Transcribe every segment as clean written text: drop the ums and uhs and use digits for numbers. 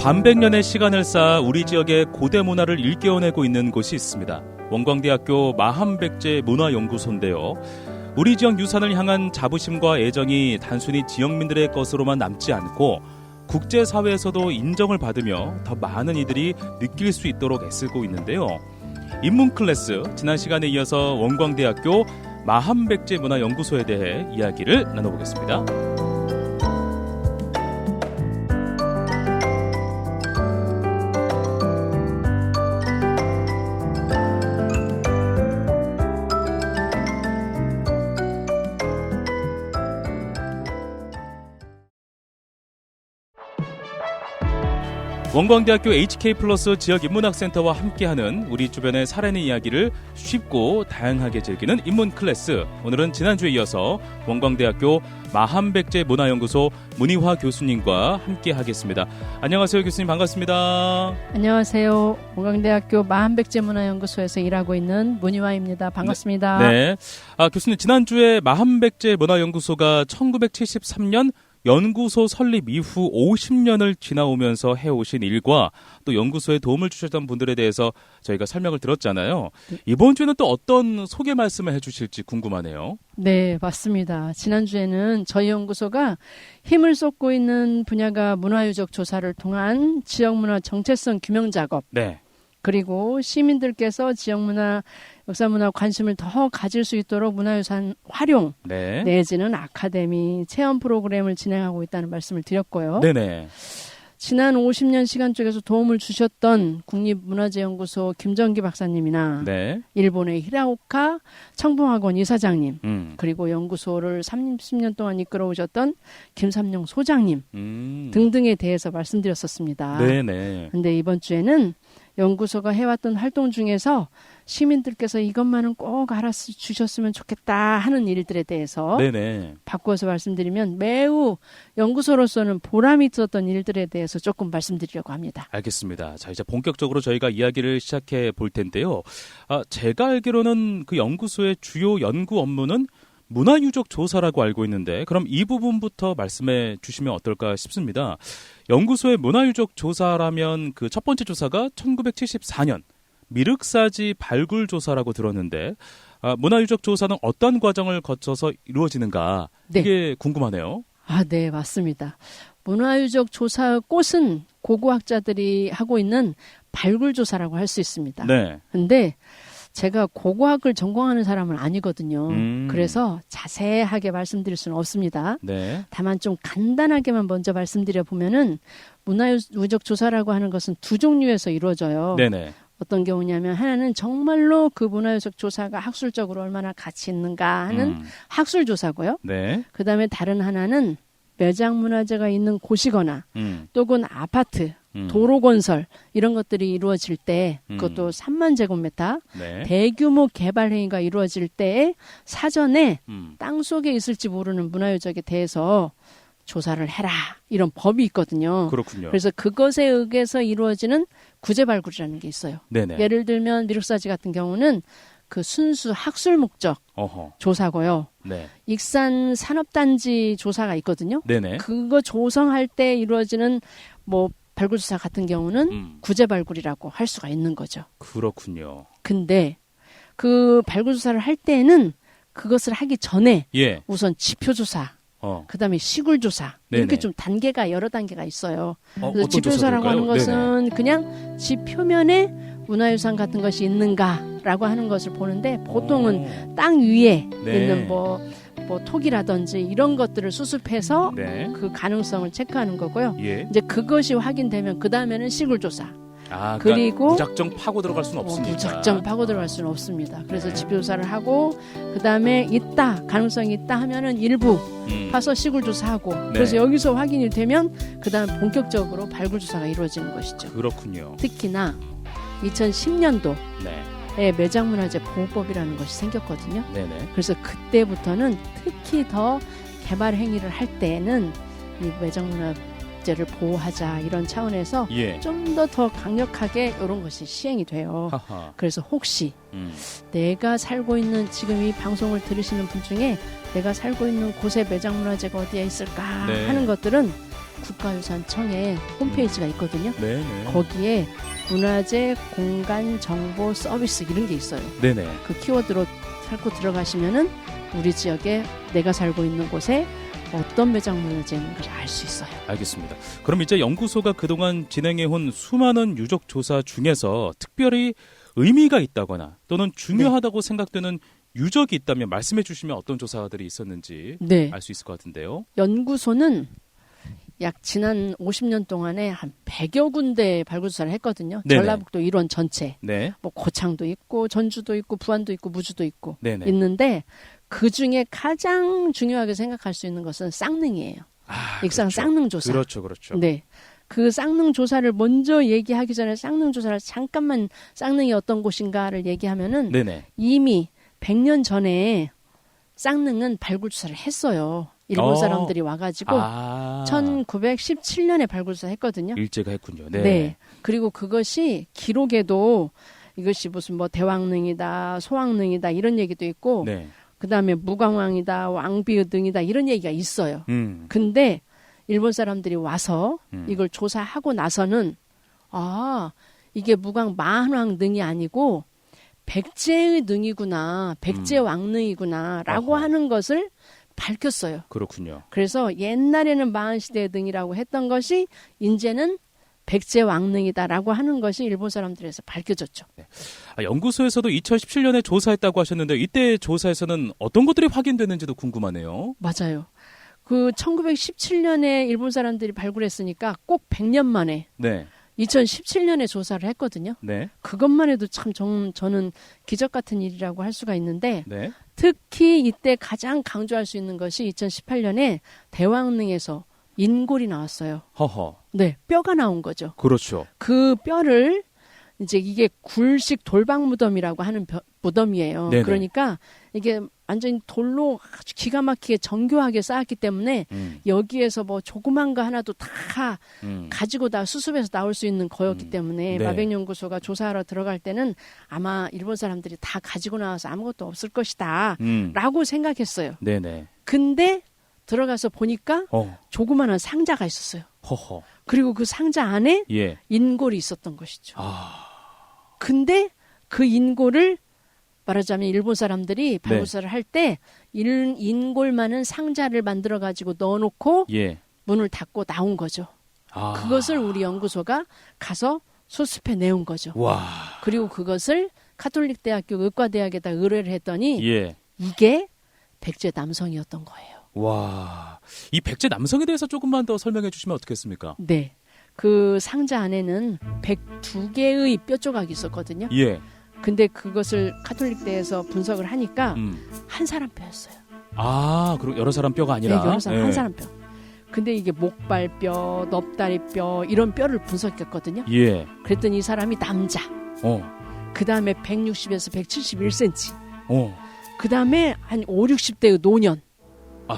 반백년의 시간을 쌓아 우리 지역의 고대 문화를 일깨워내고 있는 곳이 있습니다. 원광대학교 마한백제 문화연구소인데요. 우리 지역 유산을 향한 자부심과 애정이 단순히 지역민들의 것으로만 남지 않고 국제사회에서도 인정을 받으며 더 많은 이들이 느낄 수 있도록 애쓰고 있는데요. 입문 클래스, 지난 시간에 이어서 원광대학교 마한백제 문화연구소에 대해 이야기를 나눠보겠습니다. 원광대학교 HK플러스 지역인문학센터와 함께하는 우리 주변의 살아있는 이야기를 쉽고 다양하게 즐기는 인문 클래스. 오늘은 지난주에 이어서 원광대학교 마한백제 문화연구소 문희화 교수님과 함께하겠습니다. 안녕하세요, 교수님. 반갑습니다. 안녕하세요. 원광대학교 마한백제 문화연구소에서 일하고 있는 문희화입니다. 반갑습니다. 네. 교수님, 지난주에 마한백제 문화연구소가 1973년 연구소 설립 이후 50년을 지나오면서 해오신 일과 또 연구소에 도움을 주셨던 분들에 대해서 저희가 설명을 들었잖아요. 이번 주에는 또 어떤 소개 말씀을 해주실지 궁금하네요. 네, 맞습니다. 지난주에는 저희 연구소가 힘을 쏟고 있는 분야가 문화유적 조사를 통한 지역문화 정체성 규명 작업, 네. 그리고 시민들께서 지역문화, 역사문화 관심을 더 가질 수 있도록 문화유산 활용, 네. 내지는 아카데미, 체험 프로그램을 진행하고 있다는 말씀을 드렸고요. 네네. 지난 50년 시간 쪽에서 도움을 주셨던 국립문화재연구소 김정기 박사님이나 네. 일본의 히라오카 청봉학원 이사장님, 그리고 연구소를 30년 동안 이끌어오셨던 김삼룡 소장님 등등에 대해서 말씀드렸었습니다. 네네. 근데 이번 주에는 연구소가 해왔던 활동 중에서 시민들께서 이것만은 꼭 알아주셨으면 좋겠다 하는 일들에 대해서 네네. 바꾸어서 말씀드리면 매우 연구소로서는 보람이 있었던 일들에 대해서 조금 말씀드리려고 합니다. 알겠습니다. 자, 이제 본격적으로 저희가 이야기를 시작해 볼 텐데요. 제가 알기로는 그 연구소의 주요 연구 업무는 문화유적 조사라고 알고 있는데, 그럼 이 부분부터 말씀해 주시면 어떨까 싶습니다. 연구소의 문화유적 조사라면 그 첫 번째 조사가 1974년 미륵사지 발굴 조사라고 들었는데, 문화유적 조사는 어떤 과정을 거쳐서 이루어지는가, 네. 이게 궁금하네요. 네, 맞습니다. 문화유적 조사의 꽃은 고고학자들이 하고 있는 발굴 조사라고 할 수 있습니다. 네. 근데 제가 고고학을 전공하는 사람은 아니거든요. 그래서 자세하게 말씀드릴 수는 없습니다. 네. 다만 좀 간단하게만 먼저 말씀드려 보면은 문화유적 조사라고 하는 것은 두 종류에서 이루어져요. 네네. 어떤 경우냐면 하나는 정말로 그 문화유적 조사가 학술적으로 얼마나 가치 있는가 하는 학술 조사고요. 네. 그다음에 다른 하나는 매장 문화재가 있는 곳이거나 또는 아파트, 도로 건설 이런 것들이 이루어질 때, 그것도 3만 제곱미터 네. 대규모 개발 행위가 이루어질 때 사전에 땅 속에 있을지 모르는 문화유적에 대해서 조사를 해라, 이런 법이 있거든요. 그렇군요. 그래서 그것에 의해서 이루어지는 구제 발굴이라는 게 있어요. 네네. 예를 들면 미륵사지 같은 경우는 그 순수 학술 목적 조사고요. 네. 익산 산업단지 조사가 있거든요. 네네. 그거 조성할 때 이루어지는 뭐 발굴조사 같은 경우는 구제 발굴이라고 할 수가 있는 거죠. 그렇군요. 근데 그 발굴조사를 할 때는 그것을 하기 전에 예. 우선 지표조사, 그다음에 시굴조사, 네네. 이렇게 좀 단계가 여러 단계가 있어요. 그래서 어떤 지표조사라고 하는 조사들일까요? 것은 그냥 지 표면에 문화유산 같은 것이 있는가라고 하는 것을 보는데, 보통은 땅 위에 네. 있는 뭐 톡이라든지 이런 것들을 수습해서 네. 그 가능성을 체크하는 거고요. 예. 이제 그것이 확인되면 그 다음에는 시굴조사. 그러니까 그리고 무작정 파고 들어갈 수는 없으니까. 무작정 파고 들어갈 수는 없습니다. 그래서 지표조사를 하고 그 다음에 있다, 가능성이 있다 하면은 일부 파서 시굴조사하고, 네. 그래서 여기서 확인이 되면 그 다음 본격적으로 발굴조사가 이루어지는 것이죠. 그렇군요. 특히나 2010년도에 네. 매장문화재 보호법이라는 것이 생겼거든요. 네네. 그래서 그때부터는 특히 더 개발 행위를 할 때는 이 매장문화재를 보호하자, 이런 차원에서 예. 좀 더 강력하게 이런 것이 시행이 돼요. 하하. 그래서 혹시 내가 살고 있는, 지금 이 방송을 들으시는 분 중에 내가 살고 있는 곳에 매장문화재가 어디에 있을까 네. 하는 것들은 국가유산청에 홈페이지가 있거든요. 네네. 거기에 문화재 공간 정보 서비스 이런 게 있어요. 네네. 그 키워드로 찾고 들어가시면은 우리 지역에 내가 살고 있는 곳에 어떤 매장 문화재 있는지 알 수 있어요. 알겠습니다. 그럼 이제 연구소가 그동안 진행해온 수많은 유적 조사 중에서 특별히 의미가 있다거나 또는 중요하다고 생각되는 유적이 있다면 말씀해 주시면 어떤 조사들이 있었는지 네. 알 수 있을 것 같은데요. 연구소는 약 지난 50년 동안에 한 100여 군데 발굴조사를 했거든요. 네네. 전라북도 일원 전체. 네. 뭐 고창도 있고 전주도 있고 부안도 있고 무주도 있고 네네. 있는데 그중에 가장 중요하게 생각할 수 있는 것은 쌍능이에요. 익산 그렇죠. 쌍능 조사. 그렇죠. 그렇죠. 네. 그 쌍능 조사를 먼저 얘기하기 전에 쌍능 조사를 잠깐만 쌍능이 어떤 곳인가를 얘기하면은 네네. 이미 100년 전에 쌍능은 발굴조사를 했어요. 일본 사람들이 와가지고 1917년에 발굴조사 했거든요. 일제가 했군요. 네. 네. 그리고 그것이 기록에도 이것이 무슨 뭐 대왕릉이다, 소왕릉이다 이런 얘기도 있고 네. 그다음에 무광왕이다, 왕비등이다 이런 얘기가 있어요. 근데 일본 사람들이 와서 이걸 조사하고 나서는 이게 무광 만왕릉이 아니고 백제의 능이구나, 백제왕릉이구나라고 하는 것을 밝혔어요. 그렇군요. 그래서 옛날에는 마한시대의 능이라고 했던 것이 이제는 백제왕릉이다라고 하는 것이 일본 사람들에서 밝혀졌죠. 네. 연구소에서도 2017년에 조사했다고 하셨는데 이때 조사에서는 어떤 것들이 확인됐는지도 궁금하네요. 맞아요. 그 1917년에 일본 사람들이 발굴했으니까 꼭 100년 만에 네. 2017년에 조사를 했거든요. 네. 그것만 해도 참 저는 기적 같은 일이라고 할 수가 있는데 네. 특히 이때 가장 강조할 수 있는 것이 2018년에 대왕릉에서 인골이 나왔어요. 허허. 네, 뼈가 나온 거죠. 그렇죠. 그 뼈를 이제 이게 굴식 돌방 무덤이라고 하는 무덤이에요. 네네. 그러니까 이게 완전히 돌로 아주 기가 막히게 정교하게 쌓았기 때문에 여기에서 뭐 조그만 거 하나도 다 가지고 다 수습해서 나올 수 있는 거였기 때문에 네. 마백연구소가 조사하러 들어갈 때는 아마 일본 사람들이 다 가지고 나와서 아무것도 없을 것이다 라고 생각했어요. 네네. 근데 들어가서 보니까 어. 조그마한 상자가 있었어요. 허허. 그리고 그 상자 안에 예. 인골이 있었던 것이죠. 근데 그 인골을 말하자면 일본 사람들이 발굴사를 할 때 인골 많은 상자를 만들어 가지고 넣어놓고 예. 문을 닫고 나온 거죠. 그것을 우리 연구소가 가서 수습해 내온 거죠. 와. 그리고 그것을 카톨릭대학교 의과대학에다 의뢰를 했더니 예. 이게 백제 남성이었던 거예요. 와. 이 백제 남성에 대해서 조금만 더 설명해 주시면 어떻겠습니까? 네. 그 상자 안에는 102개의 뼈 조각이 있었거든요. 예. 근데 그것을 카톨릭대에서 분석을 하니까 한 사람 뼈였어요. 그리고 여러 사람 뼈가 아니라 네, 여러 사람, 한 사람 뼈. 근데 이게 목발뼈, 넙다리뼈 이런 뼈를 분석했거든요. 예. 그랬더니 이 사람이 남자. 그 다음에 160에서 171cm. 그 다음에 한 5, 60대의 노년.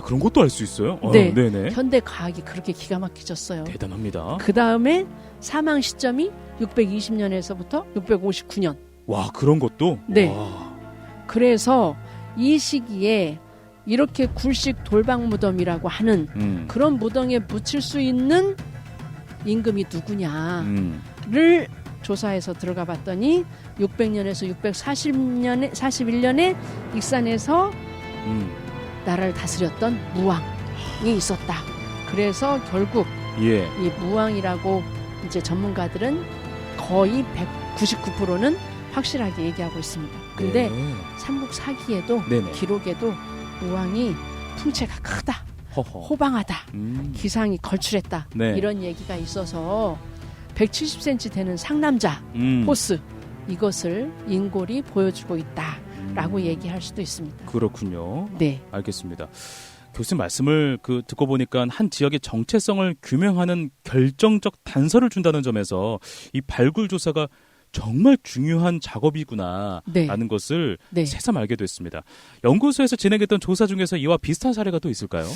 그런 것도 알 수 있어요? 네. 네네. 현대 과학이 그렇게 기가 막히졌어요. 대단합니다. 그 다음에 사망 시점이 620년에서부터 659년. 와, 그런 것도? 네. 와. 그래서 이 시기에 이렇게 굴식 돌방 무덤이라고 하는 그런 무덤에 붙일 수 있는 임금이 누구냐를 조사해서 들어가 봤더니 600년에서 641년에 익산에서 나라를 다스렸던 무왕이 있었다. 그래서 결국 예. 이 무왕이라고 이제 전문가들은 거의 199%는 확실하게 얘기하고 있습니다. 근데 네. 삼국사기에도 네네. 기록에도 무왕이 풍채가 크다, 허허. 호방하다, 기상이 걸출했다 네. 이런 얘기가 있어서 170cm 되는 상남자 포스 이것을 인골이 보여주고 있다라고 얘기할 수도 있습니다. 그렇군요. 네, 알겠습니다. 교수님 말씀을 듣고 보니까 한 지역의 정체성을 규명하는 결정적 단서를 준다는 점에서 이 발굴 조사가 정말 중요한 작업이구나라는 것을 네. 새삼 알게 됐습니다. 연구소에서 진행했던 조사 중에서 이와 비슷한 사례가 또 있을까요?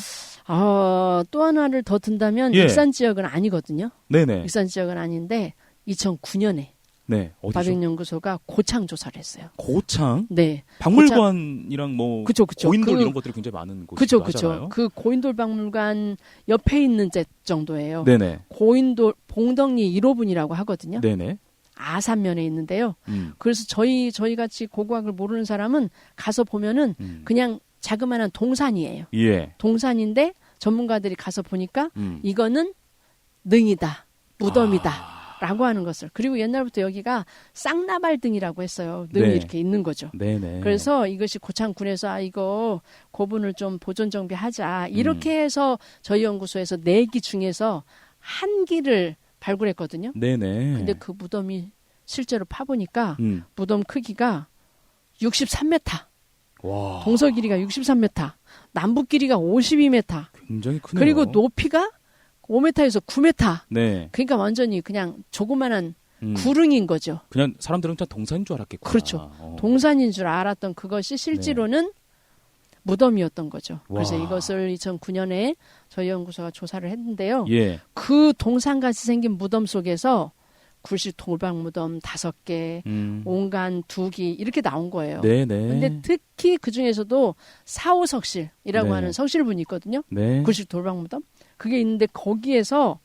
또 하나를 더 든다면 예. 익산 지역은 아니거든요. 네네. 익산 지역은 아닌데 2009년에 네, 어디죠? 마백연구소가 고창 조사를 했어요. 고창? 네. 박물관이랑 뭐 그쵸. 고인돌 이런 것들이 굉장히 많은 그쵸. 곳이기도 하잖아요. 그 고인돌 박물관 옆에 있는 데 정도예요. 네네. 고인돌 봉덕리 1호분이라고 하거든요. 네네. 아산면에 있는데요. 그래서 저희 같이 고고학을 모르는 사람은 가서 보면은 그냥 자그마한 동산이에요. 예. 동산인데 전문가들이 가서 보니까 이거는 능이다, 무덤이다. 라고 하는 것을. 그리고 옛날부터 여기가 쌍나발등이라고 했어요. 능이 네. 이렇게 있는 거죠. 네네. 그래서 이것이 고창군에서 이거 고분을 좀 보존 정비하자. 이렇게 해서 저희 연구소에서 4기 중에서 한 기를 발굴했거든요. 네네. 근데 그 무덤이 실제로 파보니까 무덤 크기가 63m. 와. 동서 길이가 63m. 남북 길이가 52m. 굉장히 크네요. 그리고 높이가 5m에서 9m. 네. 그러니까 완전히 그냥 조그만한 구릉인 거죠. 그냥 사람들은 그냥 동산인 줄 알았겠구나. 그렇죠. 동산인 줄 알았던 그것이 실제로는 무덤이었던 거죠. 와. 그래서 이것을 2009년에 저희 연구소가 조사를 했는데요. 예. 그 동산같이 생긴 무덤 속에서 굴식 돌박 무덤 5개, 온간 2기 이렇게 나온 거예요. 네네. 근데 특히 그 중에서도 사오석실이라고 네. 하는 석실분이 있거든요. 네. 굴식 돌박 무덤. 그게 있는데 거기에서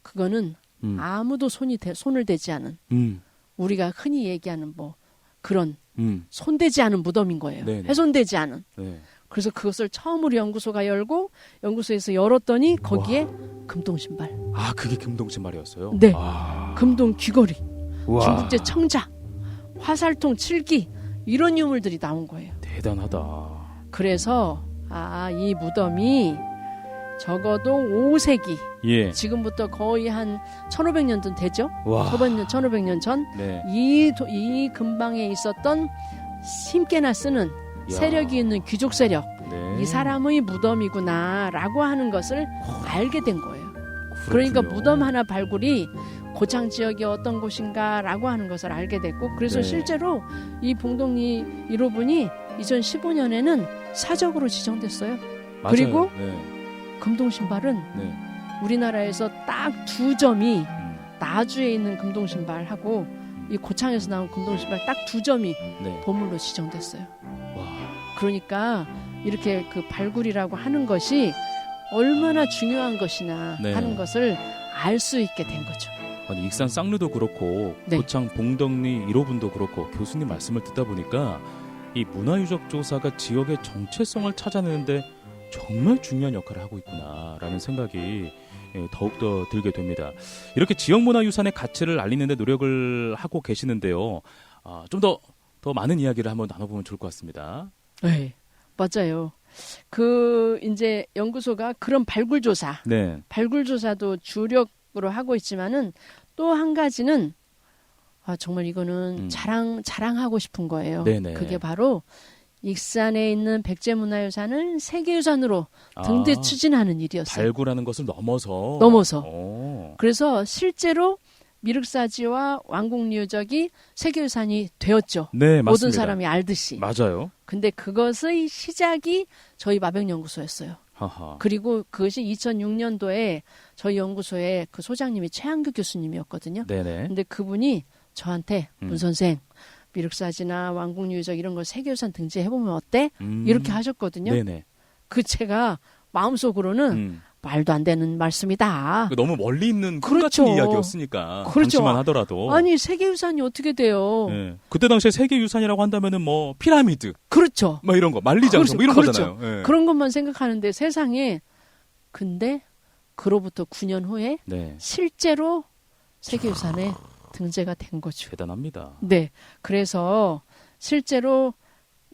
그거는 아무도 손을 대지 않은 우리가 흔히 얘기하는 뭐 그런 손대지 않은 무덤인 거예요. 네네. 훼손되지 않은. 네. 그래서 그것을 처음으로 연구소가 열고 연구소에서 열었더니 거기에 금동 신발, 아, 그게 금동 신발이었어요? 네. 아. 금동 귀걸이, 와. 중국제 청자, 화살통 7기 이런 유물들이 나온 거예요. 대단하다. 그래서 이 무덤이 적어도 5세기 예. 지금부터 거의 한 1500년 되죠? 와. 1500년 전 네. 이 근방에 있었던 힘께나 쓰는 세력이 있는 귀족 세력, 네. 이 사람의 무덤이구나라고 하는 것을 알게 된 거예요. 그러니까 그렇군요. 무덤 하나 발굴이 고창 지역이 어떤 곳인가라고 하는 것을 알게 됐고, 그래서 네. 실제로 이 봉동리 1호분이 2015년에는 사적으로 지정됐어요. 맞아요. 그리고 네. 금동신발은 네. 우리나라에서 딱 2점이 나주에 있는 금동신발하고 이 고창에서 나온 금동신발 딱 2점이 네. 보물로 지정됐어요. 와. 그러니까 이렇게 그 발굴이라고 하는 것이 얼마나 중요한 것이나 네. 하는 것을 알 수 있게 된 거죠. 아니, 익산 쌍루도 그렇고 네. 고창 봉덕리 1호분도 그렇고 교수님 말씀을 듣다 보니까 이 문화유적 조사가 지역의 정체성을 찾아내는데 정말 중요한 역할을 하고 있구나라는 생각이 더욱더 들게 됩니다. 이렇게 지역문화유산의 가치를 알리는 데 노력을 하고 계시는데요. 좀 더 많은 이야기를 한번 나눠보면 좋을 것 같습니다. 네, 맞아요. 이제 연구소가 그런 발굴조사, 네. 발굴조사도 주력으로 하고 있지만은 또 한 가지는 정말 이거는 자랑하고 싶은 거예요. 네네. 그게 바로 익산에 있는 백제문화유산을 세계유산으로 등재 추진하는 일이었어요. 발굴하는 것을 넘어서. 그래서 실제로 미륵사지와 왕궁리유적이 세계유산이 되었죠. 네, 맞습니다. 모든 사람이 알듯이. 맞아요. 근데 그것의 시작이 저희 마백연구소였어요. 하하. 그리고 그것이 2006년도에 저희 연구소의 그 소장님이 최한규 교수님이었거든요. 네네. 근데 그분이 저한테 문 선생 미륵사지나 왕궁유적 이런 걸 세계유산 등재해보면 어때? 이렇게 하셨거든요. 네네. 제가 마음속으로는 말도 안 되는 말씀이다. 너무 멀리 있는 꿈 그렇죠. 같은 이야기였으니까. 그렇죠. 당시만 하더라도. 아니 세계유산이 어떻게 돼요? 네. 그때 당시에 세계유산이라고 한다면은 뭐 피라미드, 그렇죠. 뭐 이런 거, 만리장성 뭐 이런 그렇죠. 거잖아요. 네. 그런 것만 생각하는데 세상에 근데 그로부터 9년 후에 네. 실제로 세계유산에 등재가 된 거죠. 대단합니다. 네. 그래서 실제로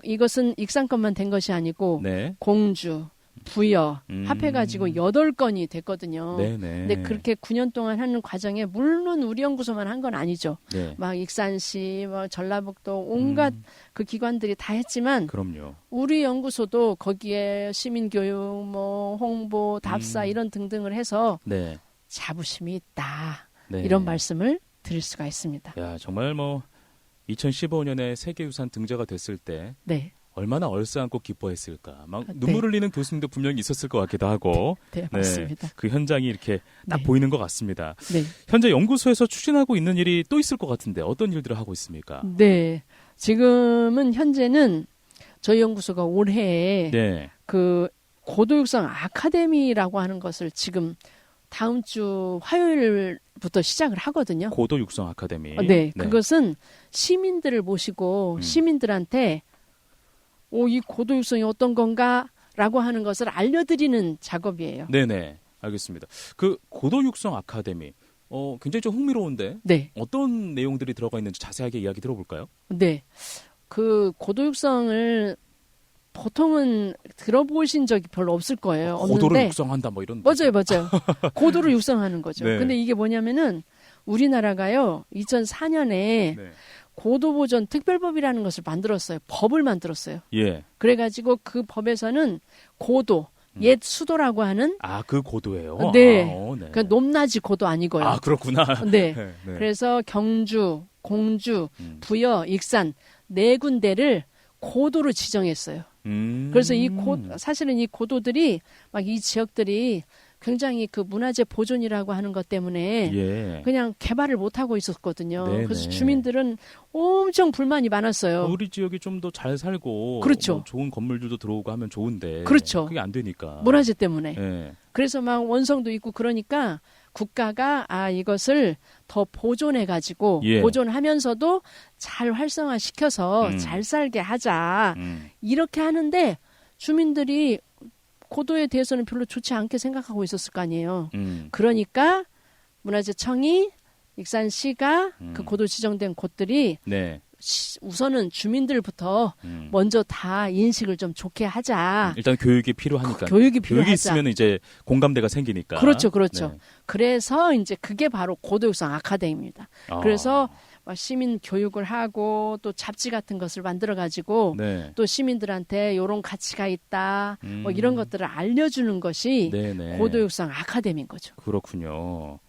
이것은 익산권만 된 것이 아니고 네. 공주, 부여 합해가지고 8건이 됐거든요. 네네. 근데 그렇게 9년 동안 하는 과정에 물론 우리 연구소만 한 건 아니죠. 네. 막 익산시, 전라북도 온갖 그 기관들이 다 했지만 그럼요. 우리 연구소도 거기에 시민교육, 홍보, 답사 이런 등등을 해서 네. 자부심이 있다. 네. 이런 말씀을 드릴 수가 있습니다. 야, 정말 2015년에 세계유산 등재가 됐을 때 네. 얼마나 얼싸안고 기뻐했을까. 막 네. 눈물 흘리는 교수님도 분명히 있었을 것 같기도 하고. 네, 맞습니다. 그 현장이 이렇게 딱 네. 보이는 것 같습니다. 네. 현재 연구소에서 추진하고 있는 일이 또 있을 것 같은데 어떤 일들을 하고 있습니까? 네. 지금은 현재는 저희 연구소가 올해 네. 그 고도육성 아카데미라고 하는 것을 지금 다음 주 화요일부터 시작을 하거든요. 고도 육성 아카데미. 네. 그것은 시민들을 모시고 시민들한테 이 고도육성이 어떤 건가라고 하는 것을 알려드리는 작업이에요. 네네. 알겠습니다. 그 고도 육성 아카데미. 굉장히 좀 흥미로운데 네. 어떤 내용들이 들어가 있는지 자세하게 이야기 들어볼까요? 네. 그 고도육성을 보통은 들어보신 적이 별로 없을 거예요. 고도를 없는데 육성한다 뭐 이런. 맞아요. 고도를 육성하는 거죠. 네. 근데 이게 뭐냐면은 우리나라가요. 2004년에 네. 고도보존 특별법이라는 것을 만들었어요. 법을 만들었어요. 예. 그래가지고 그 법에서는 고도, 옛 수도라고 하는 그 고도예요. 네. 네. 그 높낮이 고도 아니고요. 그렇구나. 네. 네. 그래서 경주, 공주, 부여, 익산 네 군데를 고도로 지정했어요. 그래서 사실은 이 고도들이 막 이 지역들이 굉장히 그 문화재 보존이라고 하는 것 때문에 예. 그냥 개발을 못 하고 있었거든요. 네네. 그래서 주민들은 엄청 불만이 많았어요. 우리 지역이 좀 더 잘 살고 그렇죠. 뭐 좋은 건물들도 들어오고 하면 좋은데 그렇죠. 그게 안 되니까. 문화재 때문에. 예. 그래서 막 원성도 있고 그러니까 국가가 이것을 더 보존해 가지고 예. 보존하면서도 잘 활성화시켜서 잘 살게 하자. 이렇게 하는데 주민들이 고도에 대해서는 별로 좋지 않게 생각하고 있었을 거 아니에요. 그러니까 문화재청이 익산시가 그 고도 지정된 곳들이 네. 우선은 주민들부터 먼저 다 인식을 좀 좋게 하자. 일단 교육이 필요하니까. 교육이 필요하자. 있으면 이제 공감대가 생기니까. 그렇죠, 그렇죠. 네. 그래서 이제 그게 바로 고도육성 아카데미입니다. 그래서 시민 교육을 하고 또 잡지 같은 것을 만들어 가지고 네. 또 시민들한테 이런 가치가 있다, 뭐 이런 것들을 알려주는 것이 네네. 고도육성 아카데미인 거죠. 그렇군요.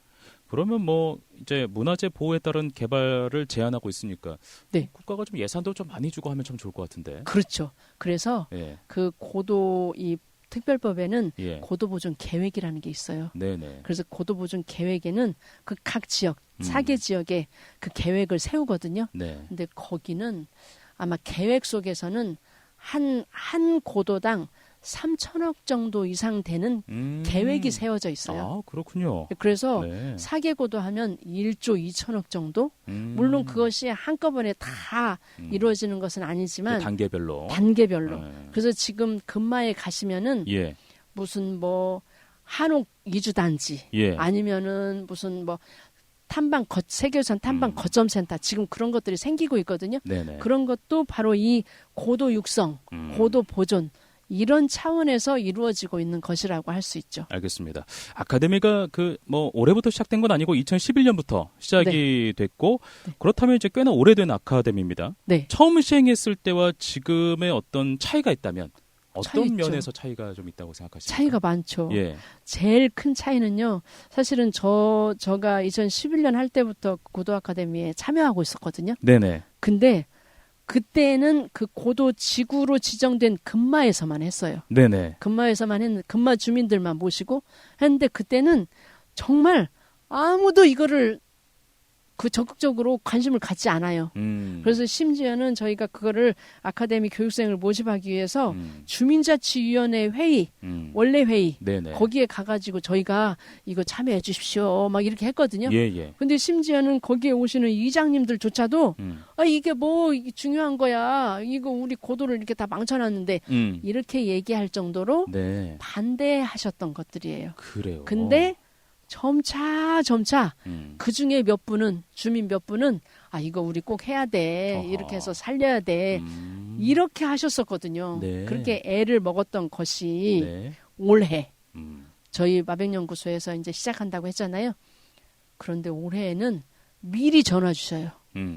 그러면 뭐 이제 문화재 보호에 따른 개발을 제한하고 있으니까 네. 국가가 좀 예산도 좀 많이 주고 하면 참 좋을 것 같은데. 그렇죠. 그래서 예. 그 고도 이 특별법에는 예. 고도보존 계획이라는 게 있어요. 네네. 그래서 고도보존 계획에는 그 각 지역, 4개 지역에 그 계획을 세우거든요. 네. 근데 거기는 아마 계획 속에서는 한 고도당 3천억 정도 이상 되는 계획이 세워져 있어요. 그렇군요. 그래서 네. 4개 고도 하면 1조 2천억 정도? 물론 그것이 한꺼번에 다 이루어지는 것은 아니지만 단계별로. 단계별로. 그래서 지금 금마에 가시면은 예. 무슨 뭐 한옥 이주단지 예. 아니면은 무슨 뭐 세계유산 탐방 거점센터 지금 그런 것들이 생기고 있거든요. 네네. 그런 것도 바로 이 고도 육성, 고도 보존 이런 차원에서 이루어지고 있는 것이라고 할 수 있죠. 알겠습니다. 아카데미가 올해부터 시작된 건 아니고 2011년부터 시작이 됐고 네. 그렇다면 이제 꽤나 오래된 아카데미입니다. 네. 처음 시행했을 때와 지금의 어떤 차이가 있다면 어떤 차이 있죠. 면에서 차이가 좀 있다고 생각하십니까? 차이가 많죠. 예. 제일 큰 차이는요. 사실은 저가 2011년 할 때부터 고도 아카데미에 참여하고 있었거든요. 네네. 근데 그때는 그 고도 지구로 지정된 금마에서만 했어요. 네네. 금마에서만 했는데 금마 주민들만 모시고 했는데 그때는 정말 아무도 이거를 적극적으로 관심을 갖지 않아요. 그래서 심지어는 저희가 그거를 아카데미 교육생을 모집하기 위해서 주민자치위원회 회의, 원래 회의 네네. 거기에 가가지고 저희가 이거 참여해 주십시오 막 이렇게 했거든요. 예. 근데 심지어는 거기에 오시는 이장님들조차도 이게 뭐 이게 중요한 거야. 이거 우리 고도를 이렇게 다 망쳐놨는데 이렇게 얘기할 정도로 네. 반대하셨던 것들이에요. 그래요. 근데 점차 그 중에 주민 몇 분은 이거 우리 꼭 해야 돼. 이렇게 해서 살려야 돼. 이렇게 하셨었거든요. 네. 그렇게 애를 먹었던 것이 네. 올해 저희 마백연구소에서 이제 시작한다고 했잖아요. 그런데 올해에는 미리 전화 주셔요.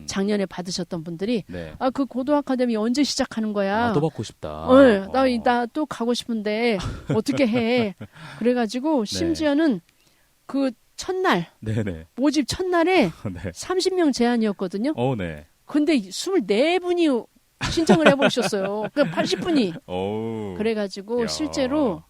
작년에 받으셨던 분들이 네. 그 고도 아카데미 언제 시작하는 거야? 또 받고 싶다. 나 또 가고 싶은데 어떻게 해? 그래가지고 심지어는 그 첫날 네네. 모집 첫날에 네. 30명 제한이었거든요. 네. 근데 24분이 신청을 해보셨어요. 그 80분이. 오. 그래가지고 야. 실제로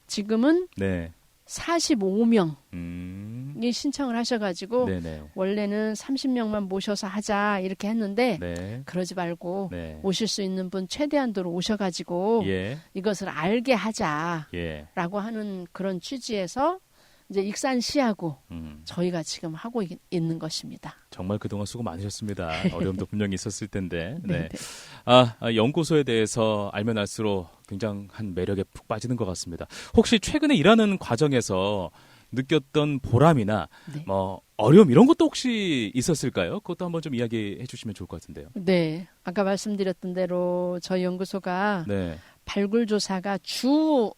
지금은 네. 45명이 음. 신청을 하셔가지고 네네. 원래는 30명만 모셔서 하자 이렇게 했는데 네. 그러지 말고 네. 오실 수 있는 분 최대한도로 오셔가지고 예. 이것을 알게 하자라고 예. 하는 그런 취지에서 이제 익산시하고 음. 저희가 지금 하고 있는 것입니다. 정말 그동안 수고 많으셨습니다. 어려움도 분명히 있었을 텐데. 네. 네. 연구소에 대해서 알면 알수록 굉장한 매력에 푹 빠지는 것 같습니다. 혹시 최근에 일하는 과정에서 느꼈던 보람이나 네. 뭐 어려움 이런 것도 혹시 있었을까요? 그것도 한번 좀 이야기해 주시면 좋을 것 같은데요. 네, 아까 말씀드렸던 대로 저희 연구소가 네. 발굴 조사가 주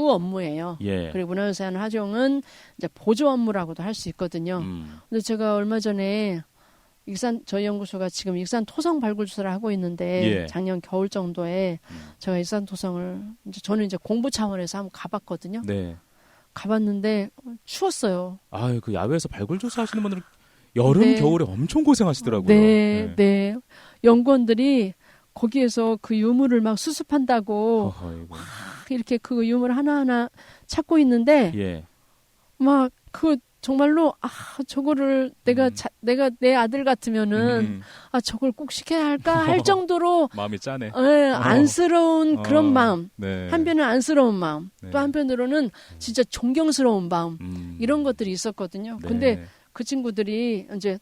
업무예요. 예. 그리고 문화유산 화종은 이제 보조 업무라고도 할 수 있거든요. 근데 제가 얼마 전에 저희 연구소가 지금 익산 토성 발굴 조사를 하고 있는데 예. 작년 겨울 정도에 제가 익산 토성을 저는 이제 공부 차원에서 한번 가봤거든요. 네. 가봤는데 추웠어요. 그 야외에서 발굴 조사하시는 분들은 여름, 네. 겨울에 엄청 고생하시더라고요. 네. 연구원들이 거기에서 그 유물을 막 수습한다고 어허이고. 이렇게 그 유물 하나하나 찾고 있는데 예. 막 그 정말로 저거를 내가 내 아들 같으면은 저걸 꼭 시켜야 할까 할 정도로 마음이 짜네. 안쓰러운 그런 마음. 네. 한편은 안쓰러운 마음. 네. 또 한편으로는 진짜 존경스러운 마음. 이런 것들이 있었거든요. 네. 근데 그 친구들이 이제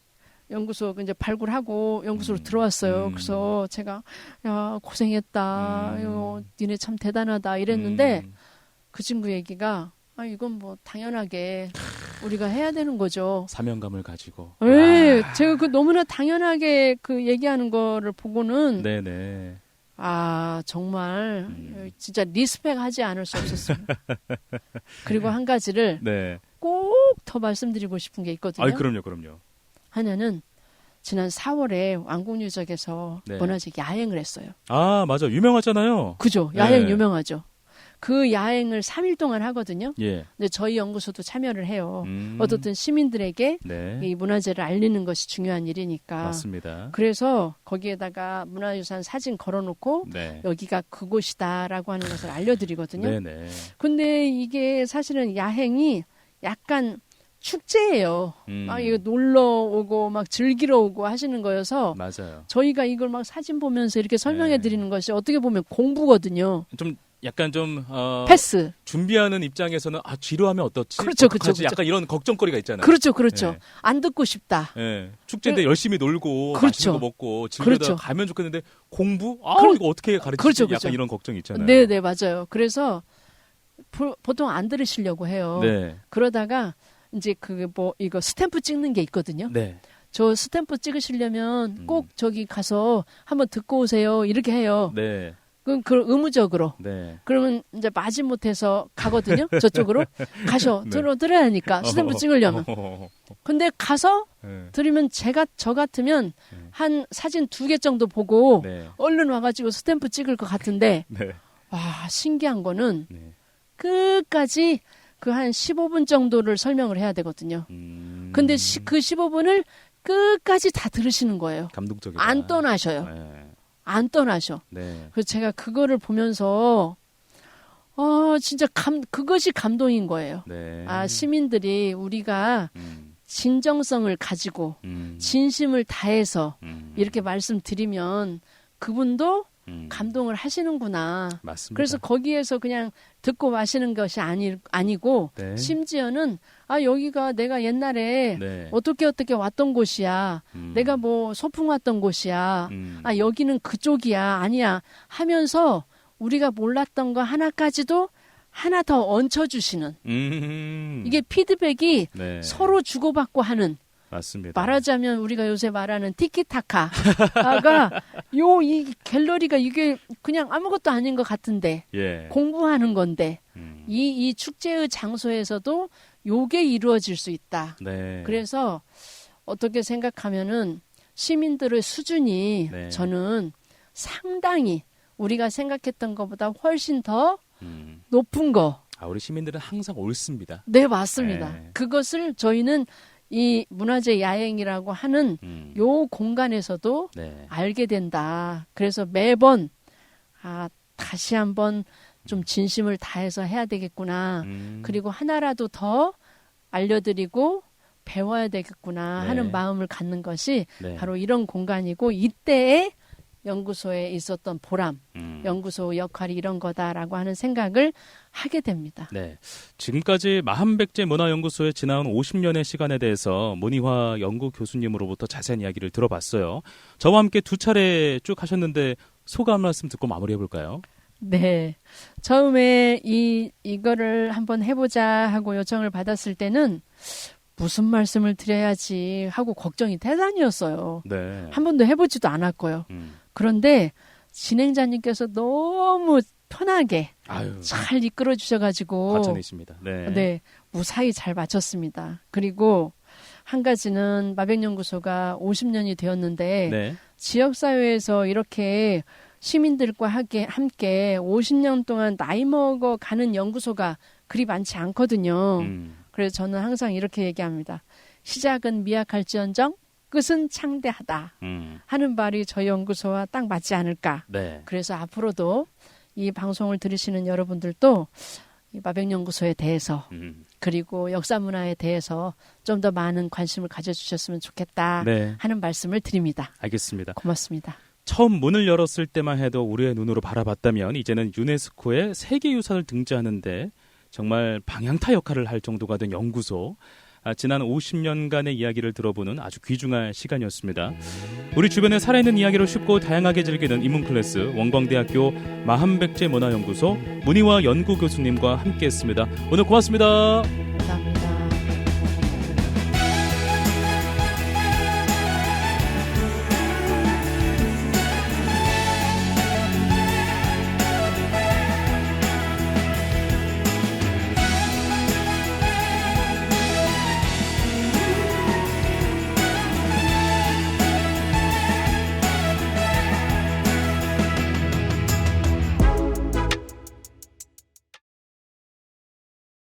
연구소 이제 발굴하고 연구소로 들어왔어요. 그래서 제가 야 고생했다. 니네 참 대단하다 이랬는데 그 친구 얘기가 이건 뭐 당연하게 우리가 해야 되는 거죠. 사명감을 가지고. 네, 제가 그 너무나 당연하게 그 얘기하는 거를 보고는 네네. 정말 진짜 리스펙하지 않을 수 없었습니다. 그리고 한 가지를 네. 꼭 더 말씀드리고 싶은 게 있거든요. 그럼요. 하나는 지난 4월에 왕국유적에서 네. 문화재 야행을 했어요. 맞아. 유명하잖아요. 그죠? 야행 네. 유명하죠. 그 야행을 3일 동안 하거든요. 예. 근데 저희 연구소도 참여를 해요. 어떻든 시민들에게 네. 이 문화재를 알리는 것이 중요한 일이니까. 맞습니다. 그래서 거기에다가 문화유산 사진 걸어놓고 네. 여기가 그곳이다라고 하는 것을 알려드리거든요. 네네. 근데 이게 사실은 야행이 약간 축제예요. 막 이거 놀러 오고 막 즐기러 오고 하시는 거여서 맞아요. 저희가 이걸 막 사진 보면서 이렇게 설명해 드리는 것이 어떻게 보면 공부거든요. 좀 약간 좀 패스. 준비하는 입장에서는 지루하면 어떻지? 그렇죠. 약간 이런 걱정거리가 있잖아요. 그렇죠. 네. 안 듣고 싶다. 네. 축제인데 열심히 놀고 그렇죠. 맛있는 거 먹고 즐기다 그렇죠. 가면 좋겠는데 공부? 그럼- 이거 어떻게 가르치지? 그렇죠. 약간 이런 걱정이 있잖아요. 네, 맞아요. 그래서 보통 안 들으시려고 해요. 네. 그러다가 이제 이거 스탬프 찍는 게 있거든요. 네. 저 스탬프 찍으시려면 꼭 저기 가서 한번 듣고 오세요. 이렇게 해요. 네. 그럼 의무적으로. 네. 그러면 이제 마지못해서 가거든요. 저쪽으로. 가셔. 들어야 하니까. 스탬프 찍으려면. 근데 가서 네. 들으면 저 같으면 한 사진 2개 정도 보고 네. 얼른 와가지고 스탬프 찍을 것 같은데 네. 와 신기한 거는 네. 끝까지 그 한 15분 정도를 설명을 해야 되거든요. 근데 그 15분을 끝까지 다 들으시는 거예요. 감동적이다. 안 떠나셔요. 네. 안 떠나셔. 네. 그래서 제가 그거를 보면서 진짜 그것이 감동인 거예요. 네. 시민들이 우리가 진정성을 가지고 진심을 다해서 이렇게 말씀드리면 그분도 감동을 하시는구나. 맞습니다. 그래서 거기에서 그냥 듣고 마시는 것이 아니고 네. 심지어는 여기가 내가 옛날에 네. 어떻게 왔던 곳이야. 내가 뭐 소풍 왔던 곳이야. 여기는 그쪽이야. 아니야. 하면서 우리가 몰랐던 거 하나까지도 하나 더 얹혀주시는 이게 피드백이 네. 서로 주고받고 하는 맞습니다. 말하자면 우리가 요새 말하는 티키타카가 이 갤러리가 이게 그냥 아무것도 아닌 것 같은데 예. 공부하는 건데 이 축제의 장소에서도 요게 이루어질 수 있다. 네. 그래서 어떻게 생각하면은 시민들의 수준이 네. 저는 상당히 우리가 생각했던 것보다 훨씬 더 높은 거. 우리 시민들은 항상 옳습니다. 네, 맞습니다. 네. 그것을 저희는 이 문화재 야행이라고 하는 요 공간에서도 네. 알게 된다. 그래서 매번 다시 한번 좀 진심을 다해서 해야 되겠구나. 그리고 하나라도 더 알려드리고 배워야 되겠구나 네. 하는 마음을 갖는 것이 네. 바로 이런 공간이고 이때의 연구소에 있었던 보람, 연구소 역할이 이런 거다라고 하는 생각을 하게 됩니다. 네. 지금까지 마한백제 문화연구소에 지나온 50년의 시간에 대해서 문희화 연구 교수님으로부터 자세한 이야기를 들어봤어요. 저와 함께 두 차례 쭉 하셨는데 소감 말씀 듣고 마무리해 볼까요? 네. 처음에 이거를 한번 해보자 하고 요청을 받았을 때는 무슨 말씀을 드려야지 하고 걱정이 태산이었어요. 네. 한 번도 해보지도 않았고요. 그런데 진행자님께서 너무 편하게 아유, 잘 이끌어 주셔가지고 과찬이십니다. 네. 네, 무사히 잘 마쳤습니다. 그리고 한 가지는 마백연구소가 50년이 되었는데 네. 지역사회에서 이렇게 시민들과 함께 50년 동안 나이 먹어 가는 연구소가 그리 많지 않거든요. 그래서 저는 항상 이렇게 얘기합니다. 시작은 미약할지언정 끝은 창대하다 하는 말이 저희 연구소와 딱 맞지 않을까. 네. 그래서 앞으로도 이 방송을 들으시는 여러분들도 이 마백연구소에 대해서 그리고 역사문화에 대해서 좀 더 많은 관심을 가져주셨으면 좋겠다 네. 하는 말씀을 드립니다. 알겠습니다. 고맙습니다. 처음 문을 열었을 때만 해도 우리의 눈으로 바라봤다면 이제는 유네스코의 세계유산을 등재하는데 정말 방향타 역할을 할 정도가 된 연구소. 지난 50년간의 이야기를 들어보는 아주 귀중한 시간이었습니다. 우리 주변에 살아있는 이야기를 쉽고 다양하게 즐기는 인문 클래스 원광대학교 마한백제 문화연구소 문희화 연구교수님과 함께했습니다. 오늘 고맙습니다.